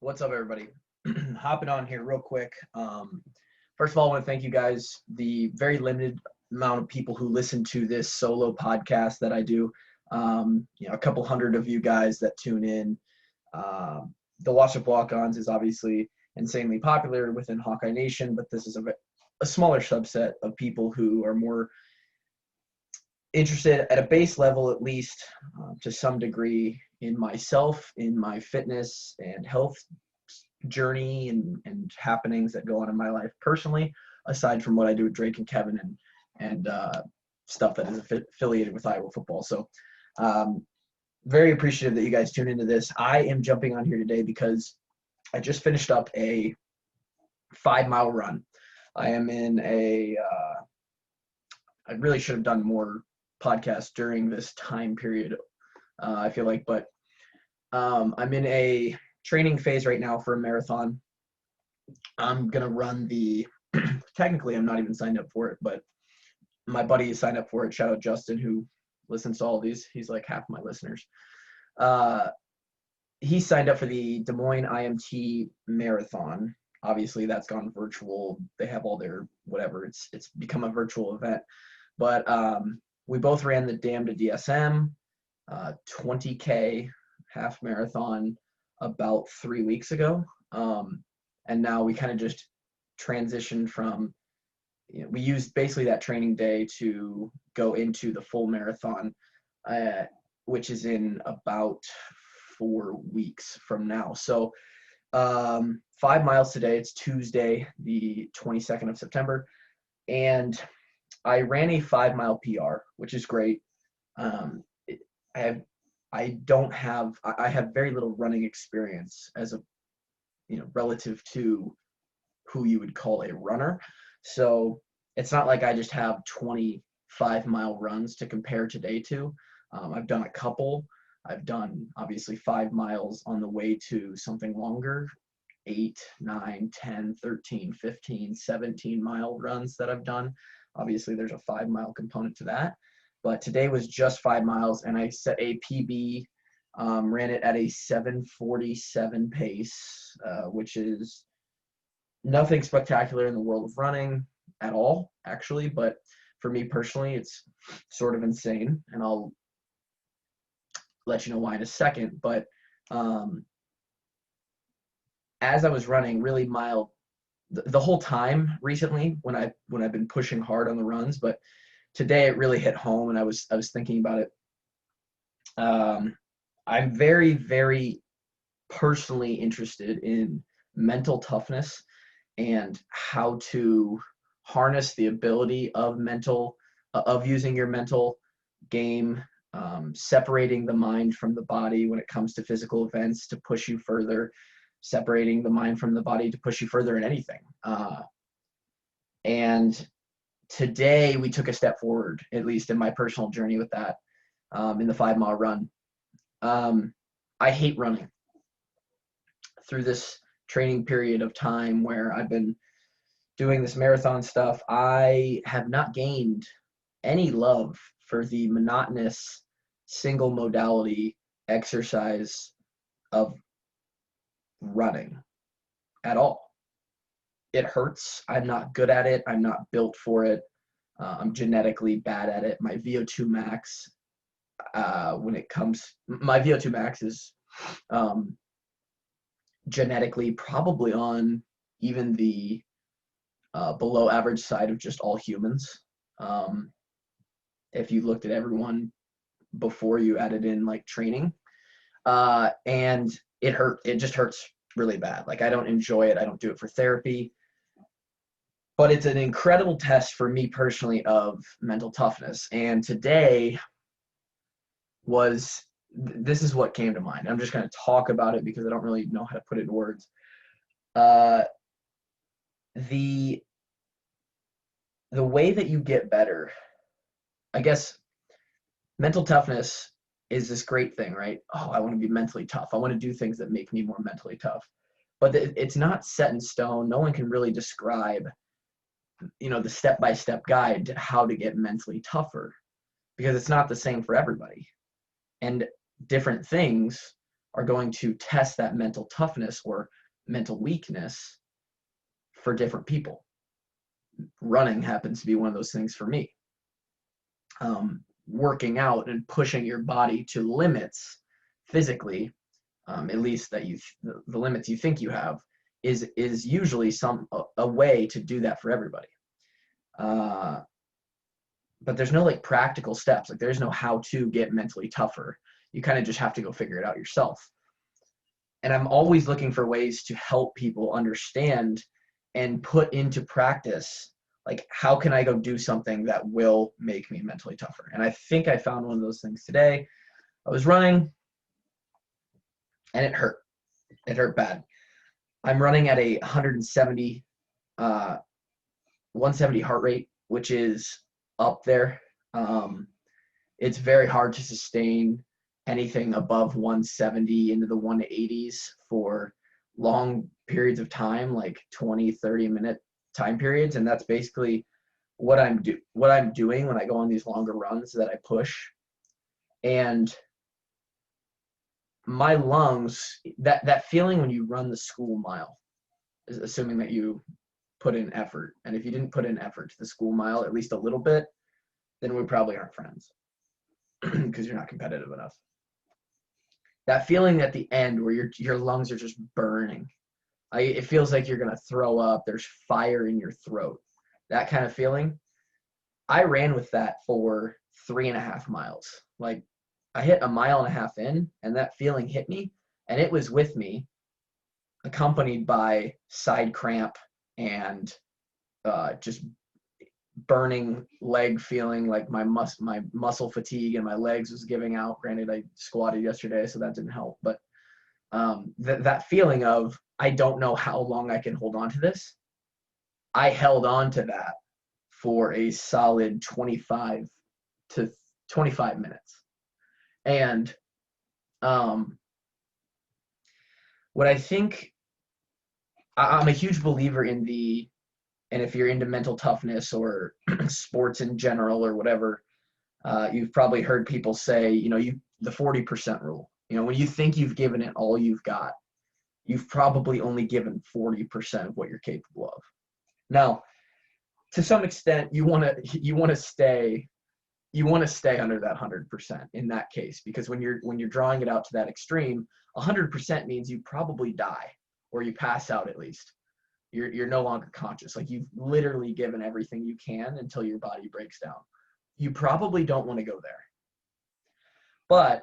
What's up, everybody? Hopping on here real quick. First of all, I want to thank you guys, the very limited amount of people who listen to this solo podcast that I do. A couple hundred of you guys that tune in. The Watch Up Walk-Ons is obviously insanely popular within Hawkeye Nation, but this is a smaller subset of people who are more interested at a base level, at least to some degree, in myself, in my fitness and health journey and happenings that go on in my life personally, aside from what I do with Drake and Kevin and stuff that is affiliated with Iowa football. So very appreciative that you guys tune into this. I am jumping on here today because I just finished up a 5-mile run. I am in I really should have done more podcasts during this time period, I feel like, but I'm in a training phase right now for a marathon. I'm going to run technically I'm not even signed up for it, but my buddy is signed up for it. Shout out Justin, who listens to all these. He's like half my listeners. He signed up for the Des Moines IMT Marathon. Obviously, that's gone virtual. They have all their whatever. It's become a virtual event. But we both ran the Dam to DSM 20K half marathon about 3 weeks ago. And now we kind of just transitioned from, we used basically that training day to go into the full marathon, which is in about 4 weeks from now. So 5 miles today. It's Tuesday, the 22nd of September. And I ran a 5-mile PR, which is great. I have very little running experience as relative to who you would call a runner. So it's not like I just have 25-mile runs to compare today to. I've done a couple. I've done obviously 5 miles on the way to something longer, 8, 9, 10, 13, 15, 17-mile runs that I've done. Obviously there's a 5-mile component to that. But today was just 5 miles, and I set a PB, ran it at a 7:47 pace, which is nothing spectacular in the world of running at all, actually. But for me personally, it's sort of insane, and I'll let you know why in a second. But as I was running really mild the whole time recently, when I've been pushing hard on the runs, but today it really hit home, and I was thinking about it. I'm very, very personally interested in mental toughness and how to harness the ability of using your mental game, separating the mind from the body when it comes to physical events to push you further, separating the mind from the body to push you further in anything. And today we took a step forward, at least in my personal journey with that, in the 5-mile run. I hate running. Through this training period of time where I've been doing this marathon stuff, I have not gained any love for the monotonous single modality exercise of running at all. It hurts. I'm not good at it. I'm not built for it. I'm genetically bad at it. My VO2 max, my VO2 max is genetically probably on even the below average side of just all humans. If you looked at everyone before you added in like training, and it just hurts really bad. Like, I don't enjoy it. I don't do it for therapy. But it's an incredible test for me personally of mental toughness. And today this is what came to mind. I'm just going to talk about it because I don't really know how to put it in words. The way that you get better, I guess mental toughness is this great thing, right? Oh, I want to be mentally tough. I want to do things that make me more mentally tough. But it's not set in stone. No one can really describe the step-by-step guide to how to get mentally tougher, because it's not the same for everybody. And different things are going to test that mental toughness or mental weakness for different people. Running happens to be one of those things for me. Working out and pushing your body to limits physically, at least that the limits you think you have, is usually a way to do that for everybody. But there's no like practical steps. Like there's no how to get mentally tougher. You kind of just have to go figure it out yourself. And I'm always looking for ways to help people understand and put into practice, like, how can I go do something that will make me mentally tougher? And I think I found one of those things today. I was running and it hurt. It hurt bad. I'm running at a 170 heart rate, which is up there. It's very hard to sustain anything above 170 into the 180s for long periods of time, like 20-30 minute time periods. And that's basically what I'm doing when I go on these longer runs that I push. And my lungs, that feeling when you run the school mile, is assuming that you put in effort. And if you didn't put in effort to the school mile, at least a little bit, then we probably aren't friends because you're not competitive enough. That feeling at the end where your lungs are just burning. It feels like you're going to throw up. There's fire in your throat. That kind of feeling. I ran with that for 3.5 miles. Like, I hit 1.5 miles in, and that feeling hit me, and it was with me, accompanied by side cramp and just burning leg feeling, like my muscle fatigue and my legs was giving out. Granted, I squatted yesterday, so that didn't help. But that feeling of, I don't know how long I can hold on to this. I held on to that for a solid 25 minutes. And what I think, I'm a huge believer in and if you're into mental toughness or sports in general or whatever, you've probably heard people say, the 40% rule. When you think you've given it all you've got, you've probably only given 40% of what you're capable of. Now, to some extent, you want to stay under that 100% in that case, because when you're drawing it out to that extreme, 100% means you probably die, or you pass out at least. You're no longer conscious. Like, you've literally given everything you can until your body breaks down. You probably don't want to go there. But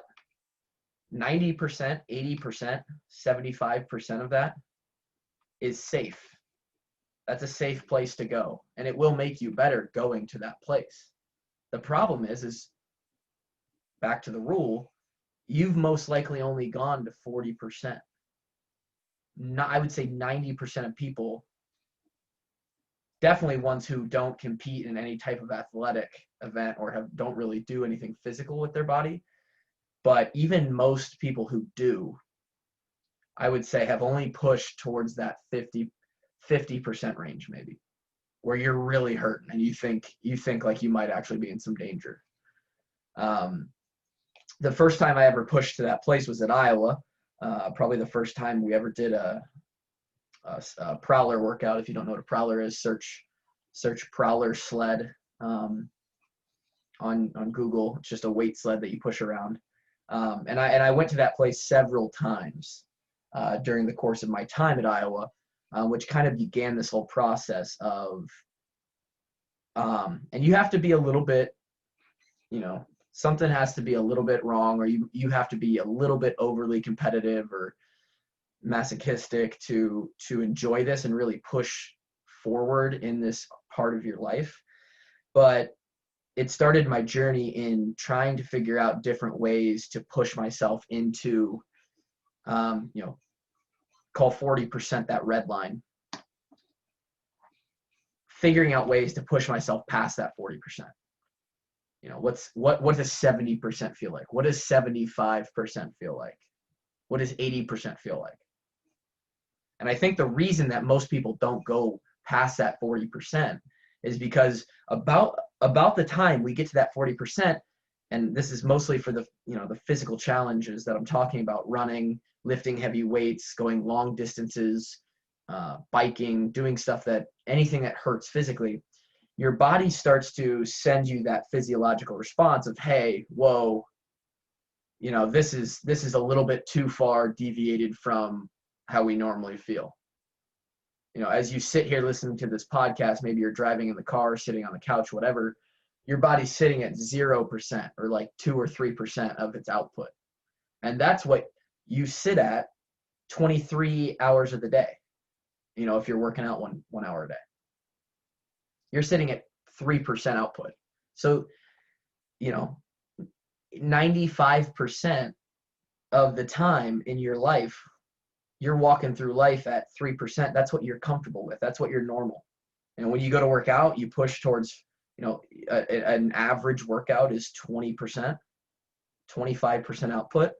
90%, 80%, 75% of that is safe. That's a safe place to go, and it will make you better going to that place. The problem is back to the rule, you've most likely only gone to 40%. I would say 90% of people, definitely ones who don't compete in any type of athletic event or don't really do anything physical with their body, but even most people who do, I would say, have only pushed towards that 50% range, maybe, where you're really hurting and you think like you might actually be in some danger. The first time I ever pushed to that place was at Iowa. Probably the first time we ever did a prowler workout. If you don't know what a prowler is, search prowler sled on Google. It's just a weight sled that you push around. And I went to that place several times during the course of my time at Iowa, which kind of began this whole process of, and you have to be a little bit, something has to be a little bit wrong, or you have to be a little bit overly competitive or masochistic to enjoy this and really push forward in this part of your life. But it started my journey in trying to figure out different ways to push myself into, call 40% that red line. Figuring out ways to push myself past that 40%. What does 70% feel like? What does 75% feel like? What does 80% feel like? And I think the reason that most people don't go past that 40% is because about the time we get to that 40%, and this is mostly for the, the physical challenges that I'm talking about: running, lifting heavy weights, going long distances, biking, doing stuff anything that hurts physically. Your body starts to send you that physiological response of, hey, whoa, this is a little bit too far deviated from how we normally feel. As you sit here listening to this podcast, maybe you're driving in the car, sitting on the couch, whatever, your body's sitting at 0% or like 2 or 3% of its output. And that's what you sit at 23 hours of the day. If you're working out one hour a day, you're sitting at 3% output. So, 95% of the time in your life, you're walking through life at 3%. That's what you're comfortable with. That's what you're normal. And when you go to work out, you push towards, an average workout is 20%, 25% output.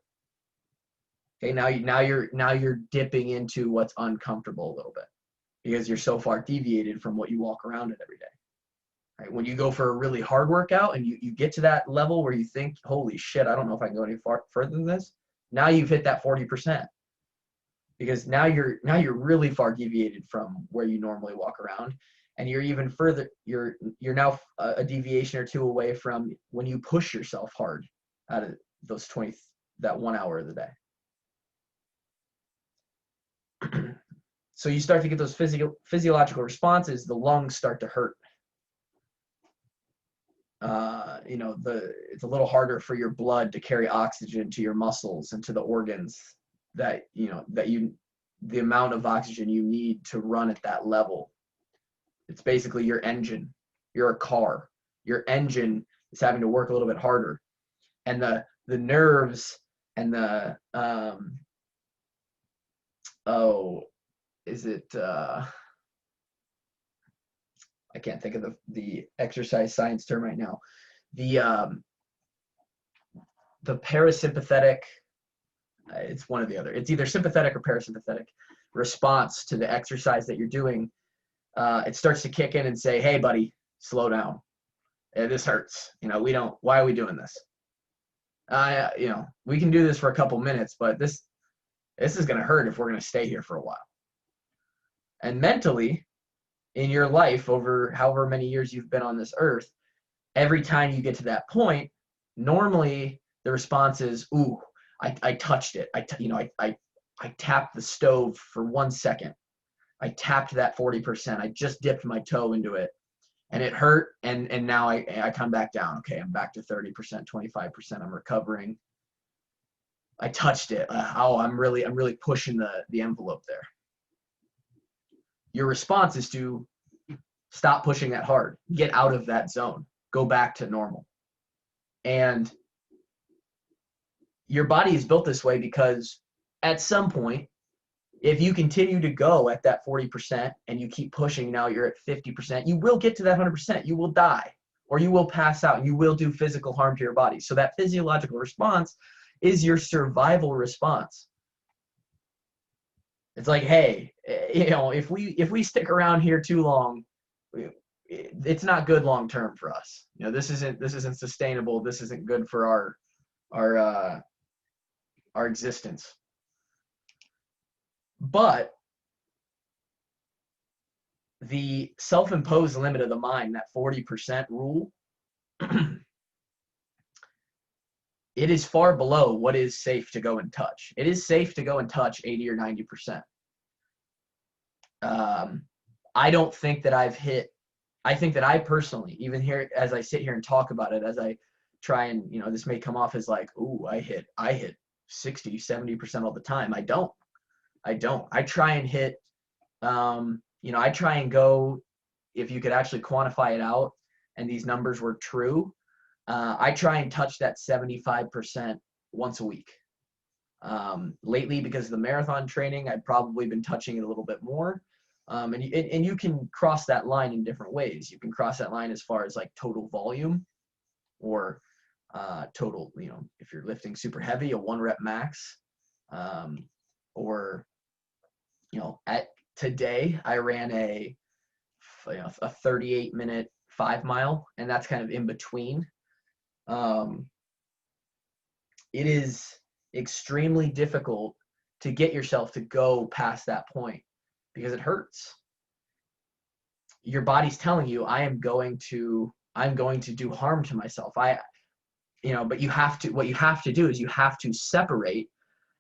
Okay, now you're dipping into what's uncomfortable a little bit because you're so far deviated from what you walk around in every day. Right? When you go for a really hard workout and you get to that level where you think, holy shit, I don't know if I can go any further than this. Now you've hit that 40%. Because now you're really far deviated from where you normally walk around, and you're even further. You're now a deviation or two away from when you push yourself hard out of that 1 hour of the day. So you start to get those physiological responses. The lungs start to hurt. It's a little harder for your blood to carry oxygen to your muscles and to the organs. The amount of oxygen you need to run at that level. It's basically your engine. You're a car. Your engine is having to work a little bit harder. And the nerves and the, I can't think of the exercise science term right now. The parasympathetic, it's one or the other. It's either sympathetic or parasympathetic response to the exercise that you're doing. It starts to kick in and say, hey, buddy, slow down. This hurts. Why are we doing this? We can do this for a couple minutes, but this is going to hurt if we're going to stay here for a while. And mentally, in your life, over however many years you've been on this earth, every time you get to that point, normally the response is, ooh, I touched it. I tapped the stove for 1 second. I tapped that 40%. I just dipped my toe into it and it hurt. And now I come back down. Okay, I'm back to 30%, 25%. I'm recovering. I touched it. I'm really pushing the envelope there. Your response is to stop pushing that hard. Get out of that zone. Go back to normal. And your body is built this way because at some point, if you continue to go at that 40% and you keep pushing, now you're at 50%, you will get to that 100%. You will die or you will pass out. You will do physical harm to your body. So that physiological response is your survival response. It's like, hey, if we stick around here too long, it's not good long term for us. This isn't sustainable. This isn't good for our existence. But the self-imposed limit of the mind, that 40% rule, it is far below what is safe to go and touch. It is safe to go and touch 80 or 90%. I don't think that I've hit, I think that I personally, even here, as I sit here and talk about it, as I try and, this may come off as like, ooh, I hit 60, 70% all the time. I don't. I try and hit, I try and go, if you could actually quantify it out and these numbers were true, I try and touch that 75% once a week. Lately, because of the marathon training, I've probably been touching it a little bit more. And you can cross that line in different ways. You can cross that line as far as like total volume or total, if you're lifting super heavy, a 1 rep max, or, at today I ran a 38-minute 5 mile, and that's kind of in between. it is extremely difficult to get yourself to go past that point because it hurts. Your body's telling you, I'm going to do harm to myself. But what you have to do is you have to separate.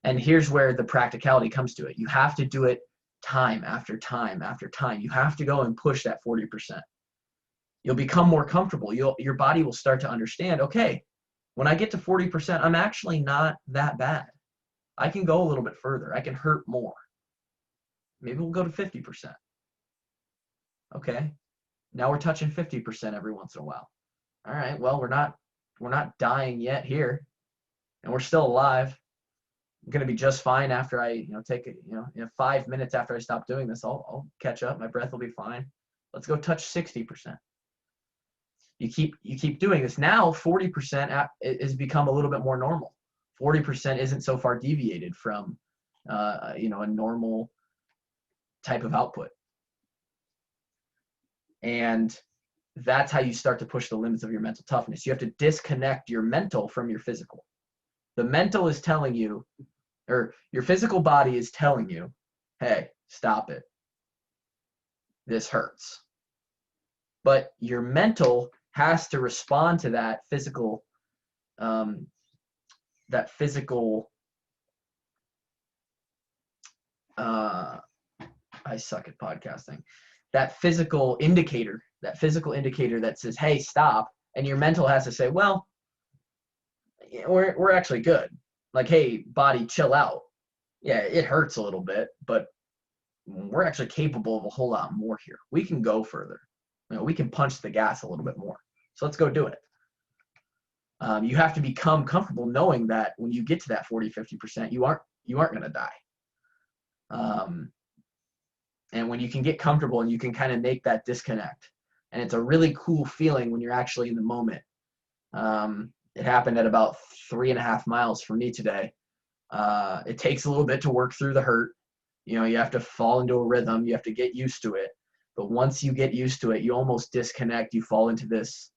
And here's where the practicality comes to it. You have to do it time after time after time. You have to go and push that 40%. You'll become more comfortable. Your body will start to understand, okay, when I get to 40%, I'm actually not that bad. I can go a little bit further. I can hurt more. Maybe we'll go to 50%. Okay, now we're touching 50% every once in a while. All right, well, we're not dying yet here, and we're still alive. I'm gonna be just fine after I, take it, in 5 minutes after I stop doing this, I'll catch up. My breath will be fine. Let's go touch 60%. You keep doing this. Now 40% is become a little bit more normal. 40% isn't so far deviated from, a normal type of output. And that's how you start to push the limits of your mental toughness. You have to disconnect your mental from your physical. The mental is telling you, or your physical body is telling you, hey, stop it. This hurts. But your mental has to respond to that physical, I suck at podcasting. That physical indicator that says, hey, stop. And your mental has to say, well, we're actually good. Like, hey, body, chill out. Yeah, it hurts a little bit, but we're actually capable of a whole lot more here. We can go further. We can punch the gas a little bit more. So let's go do it. You have to become comfortable knowing that when you get to that 40, 50%, you aren't going to die. And when you can get comfortable and you can kind of make that disconnect, and it's a really cool feeling when you're actually in the moment. It happened at about 3.5 miles for me today. It takes a little bit to work through the hurt. You have to fall into a rhythm. You have to get used to it. But once you get used to it, you almost disconnect. You fall into this,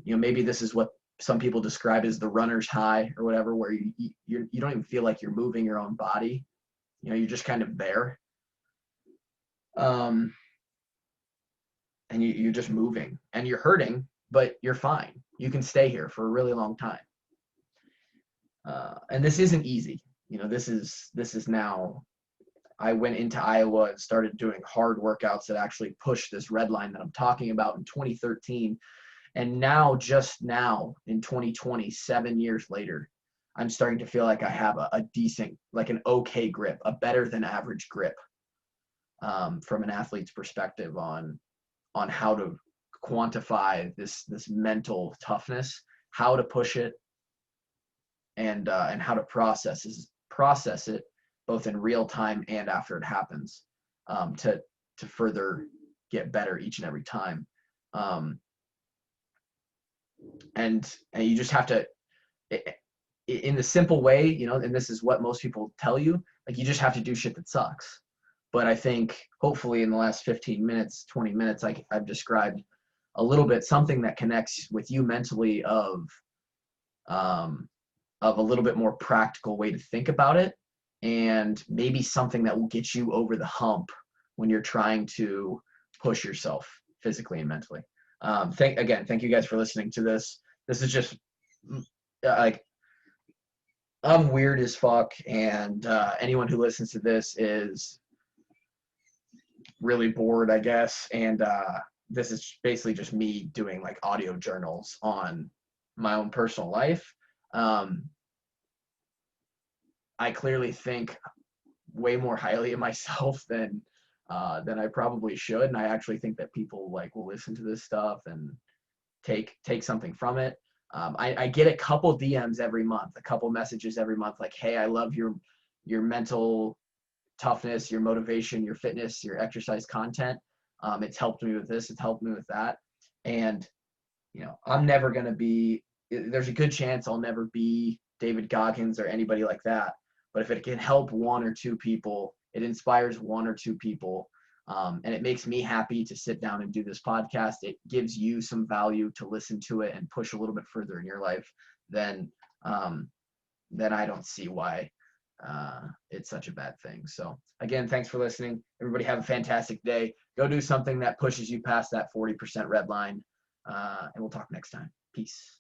maybe this is what some people describe as the runner's high or whatever, where you don't even feel like you're moving your own body. You're just kind of there. And you're just moving and you're hurting, but you're fine. You can stay here for a really long time. And this isn't easy. This is now, I went into Iowa and started doing hard workouts that actually pushed this red line that I'm talking about in 2013. And now, just now in 2020, 7 years later, I'm starting to feel like I have a decent, like an okay grip, a better than average grip, from an athlete's perspective on how to quantify this mental toughness, how to push it, and how to process it both in real time and after it happens, to further get better each and every time. And you just have to, in the simple way, and this is what most people tell you, like, you just have to do shit that sucks. But I think hopefully in the last 15 minutes, 20 minutes, I've described a little bit something that connects with you mentally of a little bit more practical way to think about it, and maybe something that will get you over the hump when you're trying to push yourself physically and mentally. Thank you guys for listening to this. This is just like, I'm weird as fuck, and anyone who listens to this is really bored, I guess. And this is basically just me doing like audio journals on my own personal life. I clearly think way more highly of myself than I probably should, and I actually think that people will listen to this stuff and take something from it. I get a couple DMs every month, a couple messages every month, like, hey, I love your mental toughness, your motivation, your fitness, your exercise content. It's helped me with this, it's helped me with that. And I'm never going to be, there's a good chance I'll never be David Goggins or anybody like that. But if it can help one or two people, it inspires one or two people, and it makes me happy to sit down and do this podcast. It gives you some value to listen to it and push a little bit further in your life, then then I don't see why it's such a bad thing. So again, thanks for listening. Everybody have a fantastic day. Go do something that pushes you past that 40% red line. And we'll talk next time. Peace.